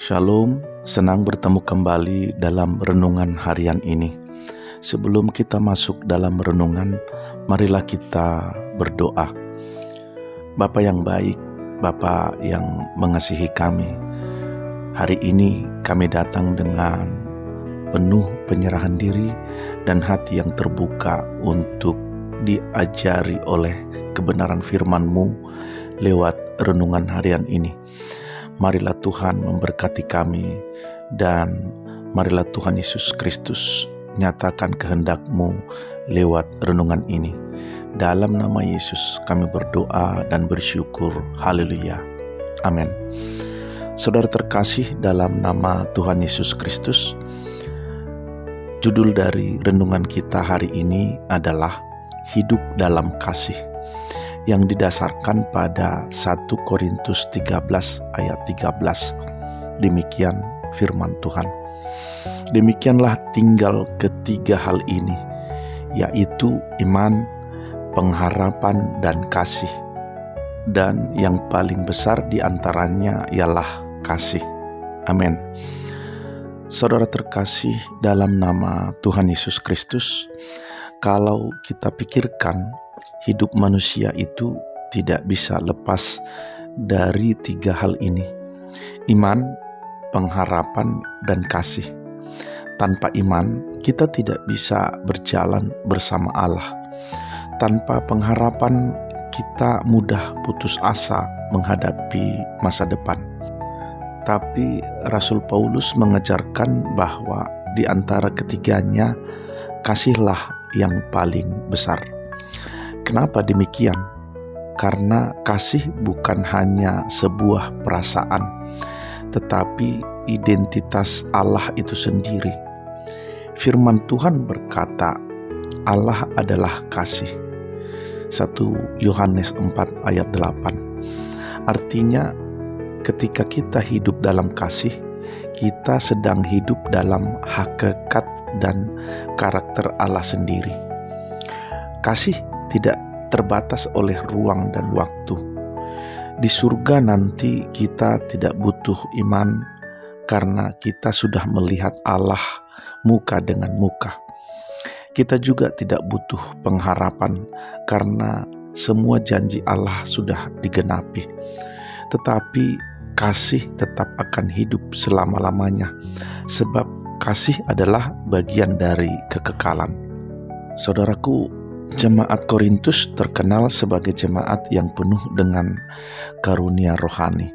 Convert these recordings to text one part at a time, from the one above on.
Shalom, senang bertemu kembali dalam renungan harian ini. Sebelum kita masuk dalam renungan, marilah kita berdoa. Bapa yang baik, Bapa yang mengasihi kami, hari ini kami datang dengan penuh penyerahan diri dan hati yang terbuka untuk diajari oleh kebenaran firman-Mu lewat renungan harian ini. Marilah Tuhan memberkati kami, dan marilah Tuhan Yesus Kristus nyatakan kehendak-Mu lewat renungan ini. Dalam nama Yesus kami berdoa dan bersyukur. Haleluya. Amin. Saudara terkasih dalam nama Tuhan Yesus Kristus, judul dari renungan kita hari ini adalah Hidup dalam Kasih, yang didasarkan pada 1 Korintus 13 ayat 13. Demikian firman Tuhan. Demikianlah tinggal ketiga hal ini, yaitu iman, pengharapan, dan kasih. Dan yang paling besar di antaranya ialah kasih. Amin. Saudara terkasih dalam nama Tuhan Yesus Kristus, kalau kita pikirkan, hidup manusia itu tidak bisa lepas dari tiga hal ini: iman, pengharapan, dan kasih. Tanpa iman, kita tidak bisa berjalan bersama Allah. Tanpa pengharapan, kita mudah putus asa menghadapi masa depan. Tapi Rasul Paulus mengajarkan bahwa di antara ketiganya, kasihlah yang paling besar. Kenapa demikian? Karena kasih bukan hanya sebuah perasaan, tetapi identitas Allah itu sendiri. Firman Tuhan berkata, Allah adalah kasih. 1 Yohanes 4 ayat 8. Artinya, ketika kita hidup dalam kasih, kita sedang hidup dalam hakikat dan karakter Allah sendiri. Kasih tidak terbatas oleh ruang dan waktu. Di surga nanti kita tidak butuh iman karena kita sudah melihat Allah muka dengan muka. Kita juga tidak butuh pengharapan karena semua janji Allah sudah digenapi. Tetapi kasih tetap akan hidup selama-lamanya, sebab kasih adalah bagian dari kekekalan. Saudaraku, Jemaat Korintus terkenal sebagai jemaat yang penuh dengan karunia rohani.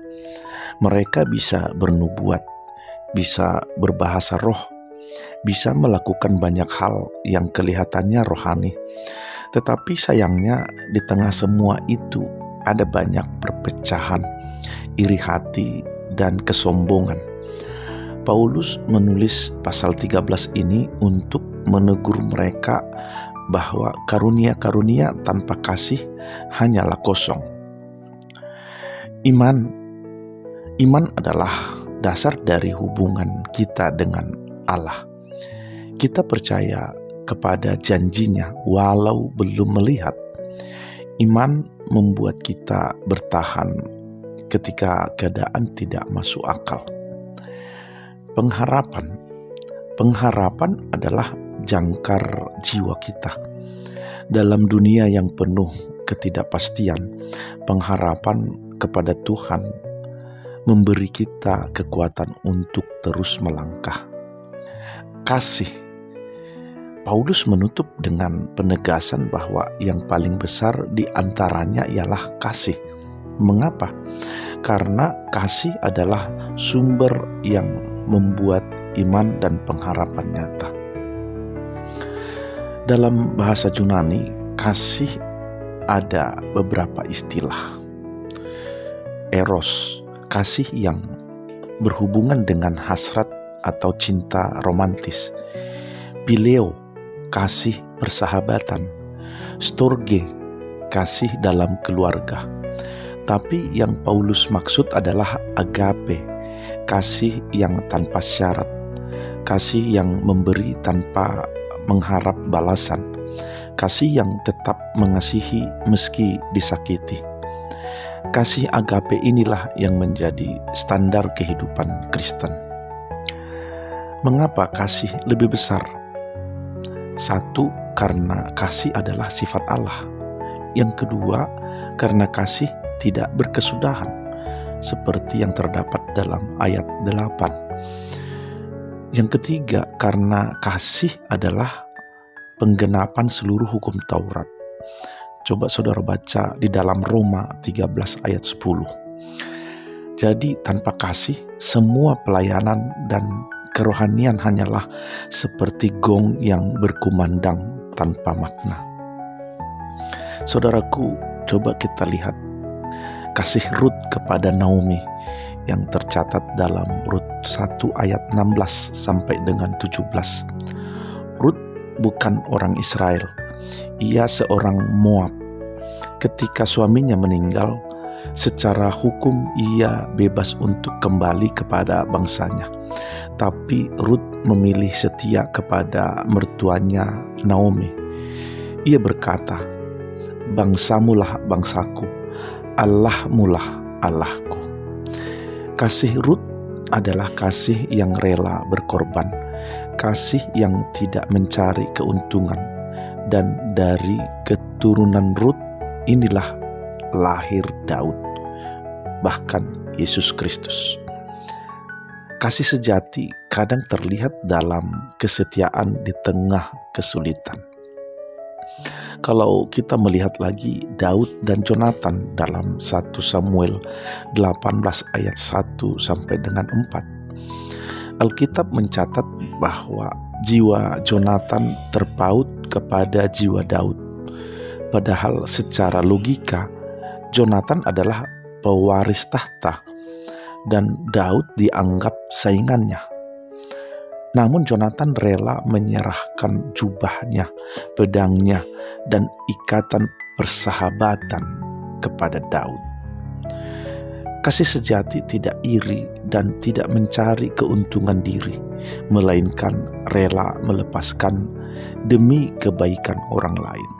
Mereka bisa bernubuat, bisa berbahasa roh, bisa melakukan banyak hal yang kelihatannya rohani. Tetapi sayangnya di tengah semua itu ada banyak perpecahan, iri hati, dan kesombongan. Paulus menulis pasal 13 ini untuk menegur mereka bahwa karunia-karunia tanpa kasih hanyalah kosong. Iman adalah dasar dari hubungan kita dengan Allah. Kita percaya kepada janjinya walau belum melihat. Iman membuat kita bertahan ketika keadaan tidak masuk akal. Pengharapan adalah jangkar jiwa kita. Dalam dunia yang penuh ketidakpastian, pengharapan kepada Tuhan memberi kita kekuatan untuk terus melangkah. Kasih. Paulus menutup dengan penegasan bahwa yang paling besar di antaranya ialah kasih. Mengapa? Karena kasih adalah sumber yang membuat iman dan pengharapan nyata. Dalam bahasa Yunani, kasih ada beberapa istilah. Eros, kasih yang berhubungan dengan hasrat atau cinta romantis. Phileo, kasih persahabatan. Storge, kasih dalam keluarga. Tapi yang Paulus maksud adalah agape, kasih yang tanpa syarat, kasih yang memberi tanpa mengharap balasan, kasih yang tetap mengasihi meski disakiti. Kasih agape inilah yang menjadi standar kehidupan Kristen. Mengapa kasih lebih besar? Satu, karena kasih adalah sifat Allah. Yang kedua, karena kasih tidak berkesudahan, seperti yang terdapat dalam ayat 8. Yang ketiga, karena kasih adalah penggenapan seluruh hukum Taurat. Coba saudara baca di dalam Roma 13 ayat 10. Jadi tanpa kasih, semua pelayanan dan kerohanian hanyalah seperti gong yang berkumandang tanpa makna. Saudaraku, coba kita lihat kasih Rut kepada Naomi yang tercatat dalam Rut 1 ayat 16 sampai dengan 17. Rut bukan orang Israel, ia seorang Moab. Ketika suaminya meninggal, secara hukum ia bebas untuk kembali kepada bangsanya. Tapi Rut memilih setia kepada mertuanya Naomi. Ia berkata, "Bangsamulah bangsaku, Allahmulah Allahku." Kasih Rut adalah kasih yang rela berkorban, kasih yang tidak mencari keuntungan, dan dari keturunan Rut inilah lahir Daud, bahkan Yesus Kristus. Kasih sejati kadang terlihat dalam kesetiaan di tengah kesulitan. Kalau kita melihat lagi Daud dan Jonatan dalam 1 Samuel 18 ayat 1 sampai dengan 4. Alkitab mencatat bahwa jiwa Jonatan terpaut kepada jiwa Daud. Padahal secara logika, Jonatan adalah pewaris tahta dan Daud dianggap saingannya. Namun Jonatan rela menyerahkan jubahnya, pedangnya, dan ikatan persahabatan kepada Daud. Kasih sejati tidak iri dan tidak mencari keuntungan diri, melainkan rela melepaskan demi kebaikan orang lain.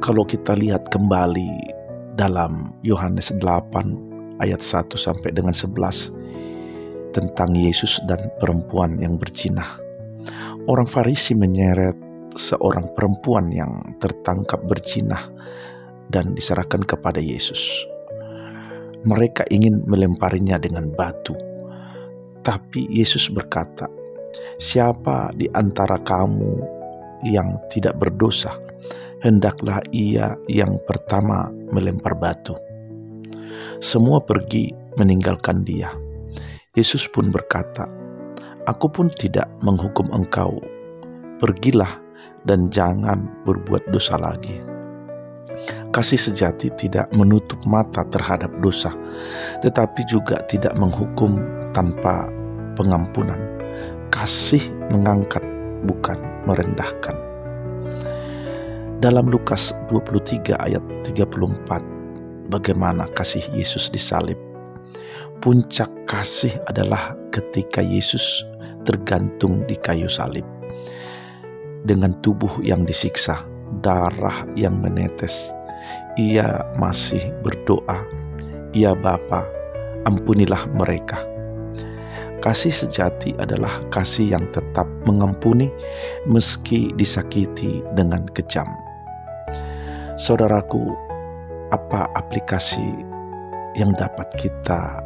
Kalau kita lihat kembali dalam Yohanes 8 ayat 1 sampai dengan 11 tentang Yesus dan perempuan yang berzinah. Orang Farisi menyeret seorang perempuan yang tertangkap berzinah dan diserahkan kepada Yesus. Mereka ingin melemparinya dengan batu. Tapi Yesus berkata, "Siapa di antara kamu yang tidak berdosa, hendaklah ia yang pertama melempar batu." Semua pergi meninggalkan dia. Yesus pun berkata, "Aku pun tidak menghukum engkau. Pergilah dan jangan berbuat dosa lagi." Kasih sejati tidak menutup mata terhadap dosa, tetapi juga tidak menghukum tanpa pengampunan. Kasih mengangkat, bukan merendahkan. Dalam Lukas 23 ayat 34, bagaimana kasih Yesus disalib. Puncak kasih adalah ketika Yesus tergantung di kayu salib. Dengan tubuh yang disiksa, darah yang menetes, ia masih berdoa, "Ya Bapa, ampunilah mereka." Kasih sejati adalah kasih yang tetap mengampuni meski disakiti dengan kejam. Saudaraku, apa aplikasi yang dapat kita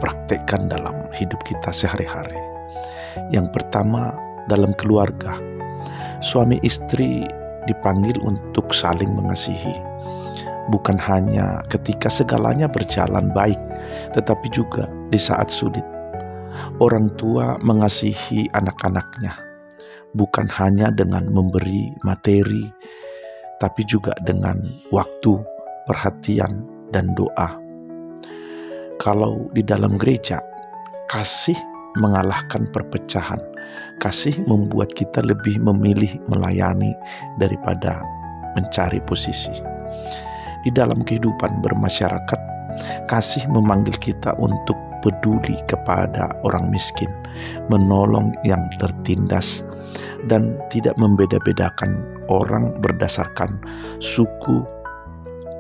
praktekkan dalam hidup kita sehari-hari? Yang pertama, dalam keluarga, suami istri dipanggil untuk saling mengasihi, bukan hanya ketika segalanya berjalan baik, tetapi juga di saat sulit. Orang tua mengasihi anak-anaknya, bukan hanya dengan memberi materi, tapi juga dengan waktu, perhatian, dan doa. Kalau di dalam gereja, kasih mengalahkan perpecahan. Kasih membuat kita lebih memilih melayani daripada mencari posisi. Di dalam kehidupan bermasyarakat, kasih memanggil kita untuk peduli kepada orang miskin, menolong yang tertindas, dan tidak membeda-bedakan orang berdasarkan suku,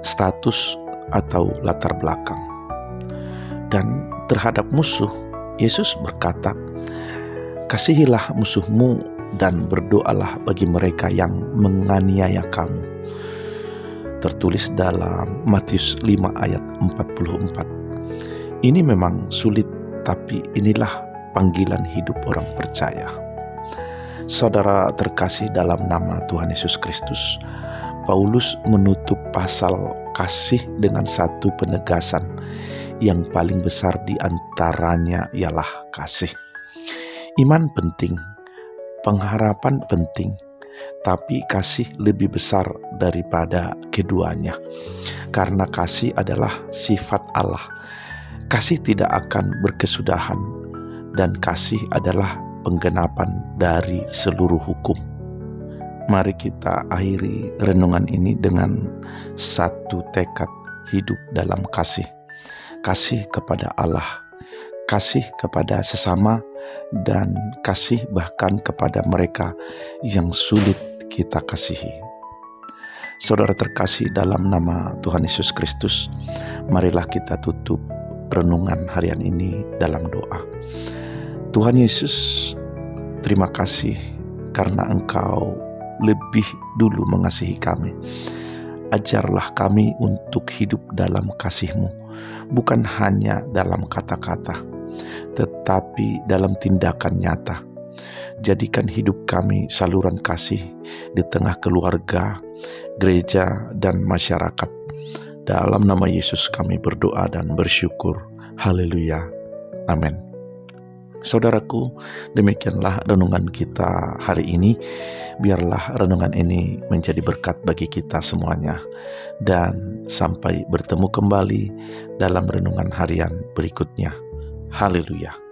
status, atau latar belakang. Dan terhadap musuh, Yesus berkata, "Kasihilah musuhmu dan berdoalah bagi mereka yang menganiaya kamu." Tertulis dalam Matius 5 ayat 44. Ini memang sulit, tapi inilah panggilan hidup orang percaya. Saudara terkasih dalam nama Tuhan Yesus Kristus, Paulus menutup pasal kasih dengan satu penegasan yang paling besar di antaranya ialah kasih. Iman penting, pengharapan penting, tapi kasih lebih besar daripada keduanya. Karena kasih adalah sifat Allah. Kasih tidak akan berkesudahan, dan kasih adalah penggenapan dari seluruh hukum. Mari kita akhiri renungan ini dengan satu tekad hidup dalam kasih. Kasih kepada Allah, kasih kepada sesama, dan kasih bahkan kepada mereka yang sulit kita kasihi. Saudara terkasih dalam nama Tuhan Yesus Kristus, marilah kita tutup renungan harian ini dalam doa. Tuhan Yesus, terima kasih karena Engkau lebih dulu mengasihi kami. Ajarlah kami untuk hidup dalam kasih-Mu, bukan hanya dalam kata-kata, tetapi dalam tindakan nyata. Jadikan hidup kami saluran kasih di tengah keluarga, gereja, dan masyarakat. Dalam nama Yesus kami berdoa dan bersyukur. Haleluya. Amin. Saudaraku, demikianlah renungan kita hari ini. Biarlah renungan ini menjadi berkat bagi kita semuanya. Dan sampai bertemu kembali dalam renungan harian berikutnya. Haleluya.